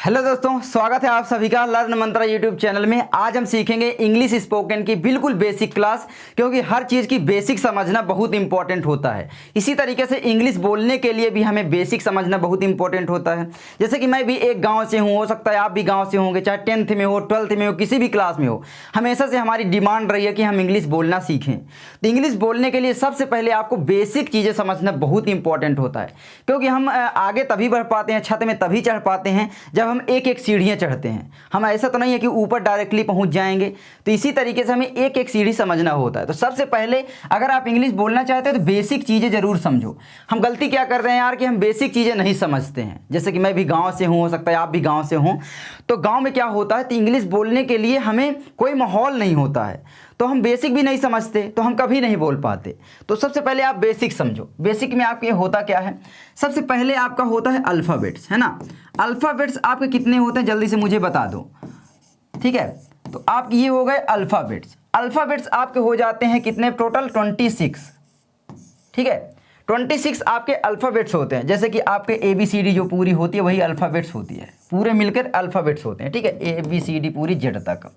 Hello दोस्तों, स्वागत है आप सभी का लर्न मंत्रा यूट्यूब चैनल में। आज हम सीखेंगे इंग्लिश स्पोकन की बिल्कुल बेसिक क्लास, क्योंकि हर चीज़ की बेसिक समझना बहुत इंपॉर्टेंट होता है। इसी तरीके से इंग्लिश बोलने के लिए भी हमें बेसिक समझना बहुत इंपॉर्टेंट होता है। जैसे कि मैं भी एक गाँव से हूँ, हो सकता है आप भी गाँव से होंगे, चाहे 10th में हो, 12th में हो, किसी भी क्लास में हो। हमेशा से हमारी डिमांड रही है कि हम इंग्लिश बोलना सीखें। तो इंग्लिश बोलने के लिए सबसे पहले आपको बेसिक चीज़ें समझना बहुत इंपॉर्टेंट होता है, क्योंकि हम आगे तभी बढ़ पाते हैं, छत में तभी चढ़ पाते हैं जब हम एक एक सीढ़ियाँ चढ़ते हैं। हम ऐसा तो नहीं है कि ऊपर डायरेक्टली पहुंच जाएंगे। तो इसी तरीके से हमें एक एक सीढ़ी समझना होता है। तो सबसे पहले अगर आप इंग्लिश बोलना चाहते हो तो बेसिक चीज़ें ज़रूर समझो। हम गलती क्या कर रहे हैं यार कि हम बेसिक चीज़ें नहीं समझते हैं। जैसे कि मैं भी गाँव से हूँ, हो सकता है आप भी गाँव से हों। तो गाँव में क्या होता है, तो इंग्लिश बोलने के लिए हमें कोई माहौल नहीं होता है, तो हम बेसिक भी नहीं समझते, तो हम कभी नहीं बोल पाते। तो सबसे पहले आप बेसिक समझो। बेसिक में आपके होता क्या है, सबसे पहले आपका होता है अल्फ़ाबेट्स, है ना। अल्फ़ाबेट्स आपके कितने होते हैं जल्दी से मुझे बता दो, ठीक है। तो आप ये हो गए अल्फ़ाबेट्स। अल्फ़ाबेट्स आपके हो जाते हैं कितने, टोटल 26, ठीक है। 26 आपके अल्फ़ाबेट्स होते हैं। जैसे कि आपके ABCD जो पूरी होती है वही अल्फ़ाबेट्स होती है, पूरे मिलकर अल्फ़ाबेट्स होते हैं, ठीक है। ABCD पूरी Z तक।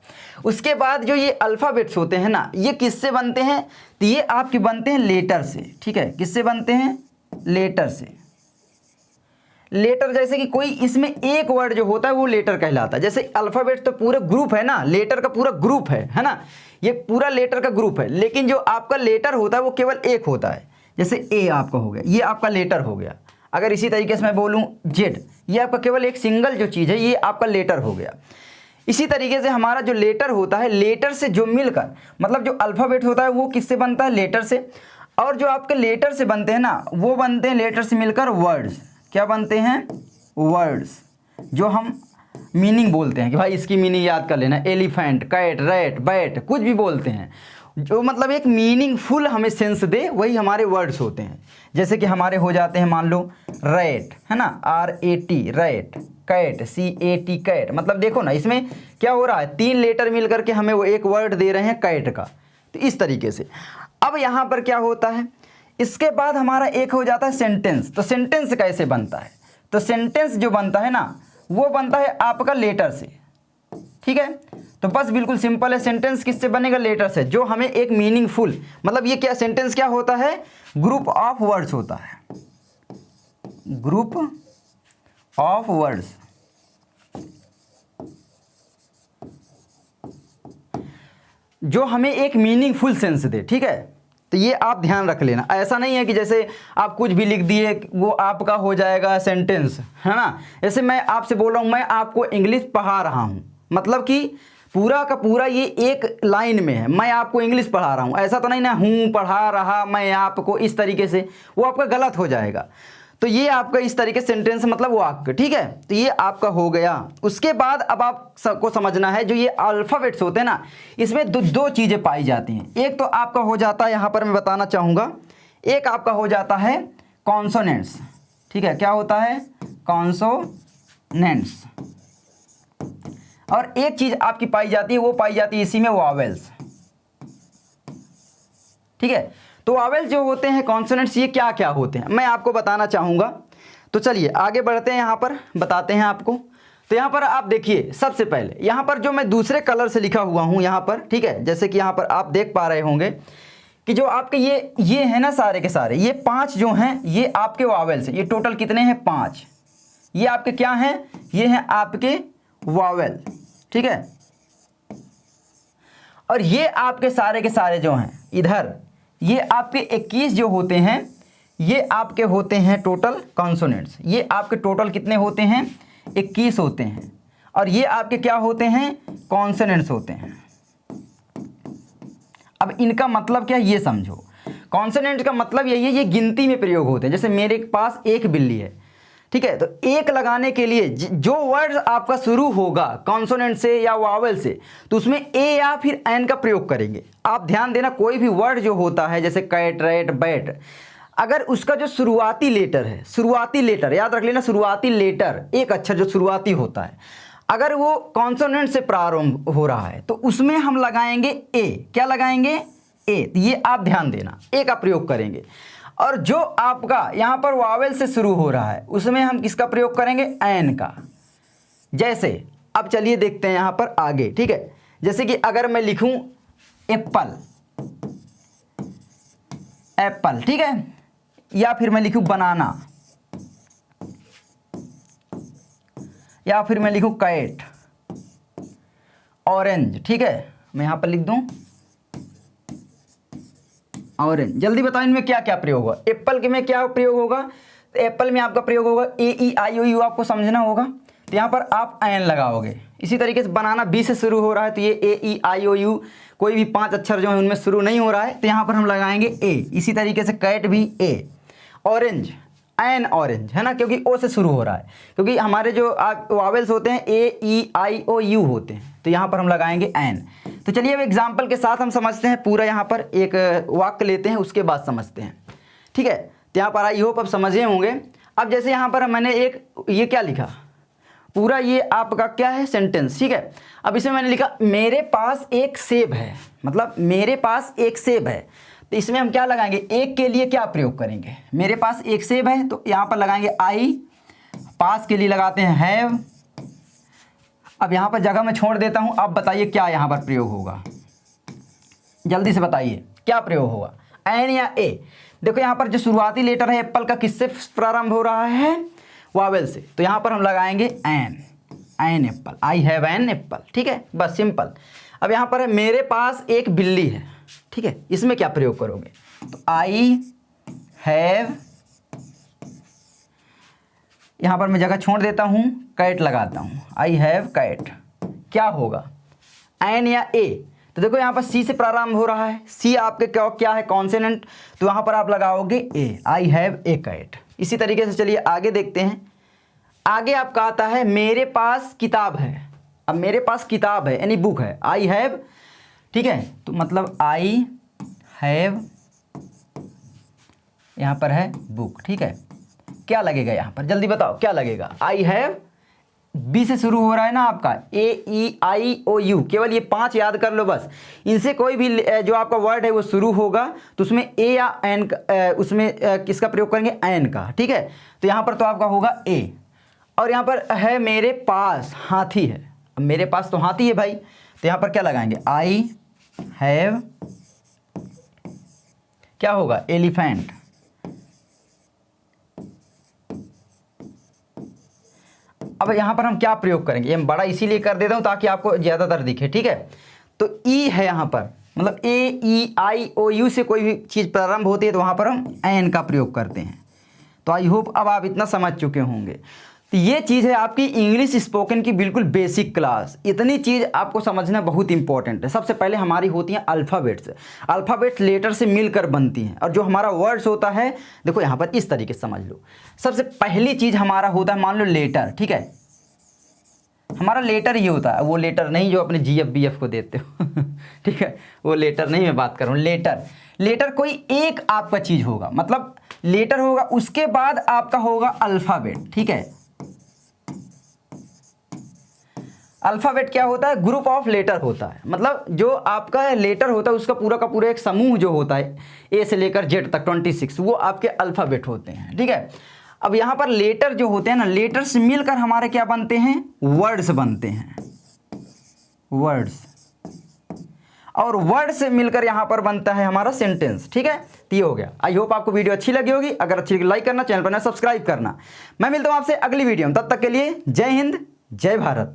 उसके बाद जो ये अल्फ़ाबेट्स होते हैं ना, ये किससे बनते हैं, तो ये आपके बनते हैं लेटर से, ठीक है। किससे बनते हैं, लेटर से। लेटर जैसे कि कोई इसमें एक वर्ड जो होता है वो लेटर कहलाता है। जैसे अल्फ़ाबेट्स तो पूरा ग्रुप है ना, लेटर का पूरा ग्रुप है ना, ये पूरा लेटर का ग्रुप है। लेकिन जो आपका लेटर होता है वो केवल एक होता है। जैसे A आपका हो गया, ये आपका लेटर हो गया। अगर इसी तरीके से मैं बोलूँ Z, ये आपका केवल एक सिंगल जो चीज़ है, ये आपका लेटर हो गया। इसी तरीके से हमारा जो लेटर होता है, लेटर से जो मिलकर, मतलब जो अल्फ़ाबेट होता है वो किससे बनता है, लेटर से। और जो आपके लेटर से बनते हैं ना, वो बनते हैं लेटर से मिलकर वर्ड्स। क्या बनते हैं, वर्ड्स, जो हम मीनिंग बोलते हैं कि भाई इसकी मीनिंग याद कर लेना। एलिफेंट, कैट, रैट, बैट, कुछ भी बोलते हैं, जो मतलब एक मीनिंगफुल हमें सेंस दे, वही हमारे वर्ड्स होते हैं। जैसे कि हमारे हो जाते हैं, मान लो रैट, है ना, RAT rat, cat CAT cat. मतलब देखो ना, इसमें क्या हो रहा है, 3 लेटर मिल करके हमें वो एक वर्ड दे रहे हैं कैट का। तो इस तरीके से अब यहाँ पर क्या होता है, इसके बाद हमारा एक हो जाता है सेंटेंस। तो सेंटेंस कैसे बनता है, तो सेंटेंस जो बनता है ना, वो बनता है आपका लेटर से, ठीक है। तो बस बिल्कुल सिंपल है, सेंटेंस किससे बनेगा, लेटर से, जो हमें एक मीनिंगफुल, मतलब ये क्या सेंटेंस क्या होता है, ग्रुप ऑफ वर्ड्स होता है, ग्रुप ऑफ वर्ड्स, जो हमें एक मीनिंगफुल सेंस दे, ठीक है। तो ये आप ध्यान रख लेना। ऐसा नहीं है कि जैसे आप कुछ भी लिख दिए वो आपका हो जाएगा सेंटेंस, है ना। जैसे मैं आपसे बोल रहा हूँ, मैं आपको इंग्लिश पढ़ा रहा हूँ, मतलब कि पूरा का पूरा ये एक लाइन में है, मैं आपको इंग्लिश पढ़ा रहा हूँ। ऐसा तो नहीं ना, हूँ पढ़ा रहा मैं आपको, इस तरीके से वो आपका गलत हो जाएगा। तो ये आपका इस तरीके सेंटेंस मतलब वाक्य, ठीक है। तो ये आपका हो गया। उसके बाद अब आप सबको समझना है, जो ये अल्फ़ाबेट्स होते हैं ना, इसमें दो चीज़ें पाई जाती हैं। एक तो आपका हो जाता है, यहाँ पर मैं बताना चाहूँगा, एक आपका हो जाता है कॉन्सोनेंट्स, ठीक है। क्या होता है, कॉन्सोनेंट्स। और एक चीज़ आपकी पाई जाती है, वो पाई जाती है इसी में, वॉवेल्स, ठीक है। तो वॉवेल्स जो होते हैं, कॉन्सोनेंट्स, ये क्या क्या होते हैं मैं आपको बताना चाहूँगा। तो चलिए आगे बढ़ते हैं, यहाँ पर बताते हैं आपको। तो यहाँ पर आप देखिए, सबसे पहले यहाँ पर जो मैं दूसरे कलर से लिखा हुआ हूँ यहाँ पर, ठीक है। जैसे कि यहाँ पर आप देख पा रहे होंगे कि जो आपके ये है ना, सारे के सारे ये 5 जो हैं, ये आपके वॉवेल्स हैं। ये टोटल कितने हैं, 5। ये आपके क्या हैं, ये हैं आपके वॉवेल, ठीक है। और ये आपके सारे के सारे जो हैं इधर, ये आपके 21 जो होते हैं, ये आपके होते हैं टोटल कॉन्सोनेंट्स। ये आपके टोटल कितने होते हैं, 21 होते हैं। और ये आपके क्या होते हैं, कॉन्सोनेंट्स होते हैं। अब इनका मतलब क्या है ये समझो। कॉन्सोनेंट का मतलब यही है, ये गिनती में प्रयोग होते हैं। जैसे मेरे पास एक बिल्ली है, ठीक है। तो एक लगाने के लिए जो वर्ड आपका शुरू होगा कॉन्सोनेंट से या वावल से, तो उसमें ए या फिर एन का प्रयोग करेंगे। आप ध्यान देना, कोई भी वर्ड जो होता है, जैसे कैट, रैट, बैट, अगर उसका जो शुरुआती लेटर है, शुरुआती लेटर याद रख लेना, शुरुआती लेटर, एक अक्षर जो शुरुआती होता है, अगर वो कॉन्सोनेंट से प्रारंभ हो रहा है तो उसमें हम लगाएंगे ए। क्या लगाएंगे, ए। तो ये आप ध्यान देना, ए का प्रयोग करेंगे। और जो आपका यहाँ पर वावेल से शुरू हो रहा है, उसमें हम किसका प्रयोग करेंगे, एन का। जैसे अब चलिए देखते हैं यहाँ पर आगे, ठीक है। जैसे कि अगर मैं लिखूं एप्पल, एप्पल, ठीक है, या फिर मैं लिखूं बनाना, या फिर मैं लिखूं कैट, ऑरेंज, ठीक है, मैं यहाँ पर लिख दूं ऑरेंज। जल्दी बताओ इनमें क्या क्या प्रयोग होगा। एप्पल के में क्या प्रयोग होगा, तो एप्पल में आपका प्रयोग होगा AEIOU, आपको समझना होगा, तो यहाँ पर आप एन लगाओगे। इसी तरीके से बनाना बी से शुरू हो रहा है, तो ये AEIOU कोई भी 5 अक्षर जो है उनमें शुरू नहीं हो रहा है, तो यहाँ पर हम लगाएंगे ए। इसी तरीके से कैट भी ए। ऑरेंज, एन ऑरेंज, है ना, क्योंकि ओ से शुरू हो रहा है, क्योंकि हमारे जो वावेल्स होते हैं AEIOU होते हैं, तो यहाँ पर हम लगाएंगे एन। तो चलिए अब एग्जाम्पल के साथ हम समझते हैं पूरा। यहाँ पर एक वाक्य लेते हैं, उसके बाद समझते हैं, ठीक है। तो यहाँ पर आई होप अब समझे होंगे। अब जैसे यहाँ पर मैंने एक ये क्या लिखा, पूरा ये आपका क्या है, सेंटेंस, ठीक है। अब इसमें मैंने लिखा मेरे पास एक सेब है, मतलब मेरे पास एक सेब है, तो इसमें हम क्या लगाएंगे, एक के लिए क्या प्रयोग करेंगे, मेरे पास एक सेब है, तो यहाँ पर लगाएंगे आई, पास के लिए लगाते हैं हैव। अब यहाँ पर जगह मैं छोड़ देता हूँ, अब बताइए क्या यहाँ पर प्रयोग होगा, जल्दी से बताइए क्या प्रयोग होगा, एन या ए। देखो यहाँ पर जो शुरुआती लेटर है एप्पल का, किससे प्रारंभ हो रहा है, वावेल से, तो यहाँ पर हम लगाएंगे an, an apple, I have an apple, ठीक है, बस सिंपल। अब यहाँ पर है मेरे पास एक बिल्ली है, ठीक है, इसमें क्या प्रयोग करोगे, तो आई हैव, यहाँ पर मैं जगह छोड़ देता हूँ, कैट लगाता हूँ, आई हैव कैट, क्या होगा, एन या ए। तो देखो यहाँ पर सी से प्रारंभ हो रहा है, सी आपके क्या है, कॉन्सोनेंट, तो यहाँ पर आप लगाओगे ए, आई हैव ए कैट। इसी तरीके से चलिए आगे देखते हैं। आगे आपका आता है मेरे पास किताब है। अब मेरे पास किताब है यानी बुक है, आई हैव, ठीक है, तो मतलब आई हैव यहाँ पर है बुक, ठीक है, क्या लगेगा यहाँ पर, जल्दी बताओ क्या लगेगा, आई हैव, बी से शुरू हो रहा है ना आपका, AEIOU, केवल ये 5 याद कर लो बस। इनसे कोई भी जो आपका वर्ड है वो शुरू होगा तो उसमें ए या एन, उसमें किसका प्रयोग करेंगे, एन का, ठीक है। तो यहाँ पर तो आपका होगा ए। और यहाँ पर है मेरे पास हाथी है, अब मेरे पास तो हाथी है भाई, तो यहाँ पर क्या लगाएंगे, आई हैव, क्या होगा, एलिफेंट। अब यहाँ पर हम क्या प्रयोग करेंगे, ये हम बड़ा इसीलिए कर देता हूँ ताकि आपको ज़्यादातर दिखे, ठीक है। तो ई है यहाँ पर, मतलब AEIOU से कोई भी चीज़ प्रारंभ होती है तो वहाँ पर हम एन का प्रयोग करते हैं। तो आई होप अब आप इतना समझ चुके होंगे। तो ये चीज़ है आपकी इंग्लिश स्पोकन की बिल्कुल बेसिक क्लास। इतनी चीज़ आपको समझना बहुत इंपॉर्टेंट है। सबसे पहले हमारी होती हैं अल्फ़ाबेट्स। अल्फ़ाबेट्स लेटर से मिलकर बनती हैं, और जो हमारा वर्ड्स होता है, देखो यहाँ पर इस तरीके से समझ लो। सबसे पहली चीज़ हमारा होता है, मान लो लेटर, ठीक है, हमारा लेटर ये होता है, वो लेटर नहीं जो अपने GF BF को देते हो ठीक है, वो लेटर नहीं मैं बात कर रहा हूँ। लेटर, लेटर कोई एक आपका चीज़ होगा, मतलब लेटर होगा, उसके बाद आपका होगा अल्फ़ाबेट, ठीक है। अल्फ़ाबेट क्या होता है, ग्रुप ऑफ लेटर होता है, मतलब जो आपका लेटर होता है उसका पूरा का पूरा एक समूह जो होता है, ए से लेकर जेड तक 26, वो आपके अल्फ़ाबेट होते हैं, ठीक है। अब यहाँ पर लेटर जो होते हैं ना, लेटर से मिलकर हमारे क्या बनते हैं, वर्ड्स बनते हैं, वर्ड्स, और वर्ड से मिलकर यहाँ पर बनता है हमारा सेंटेंस, ठीक है। तो ये हो गया। आई होप आपको वीडियो अच्छी लगी होगी, अगर अच्छी लगी लाइक करना, चैनल पर सब्सक्राइब करना। मैं मिलता हूँ आपसे अगली वीडियो में, तब तक के लिए जय हिंद, जय भारत।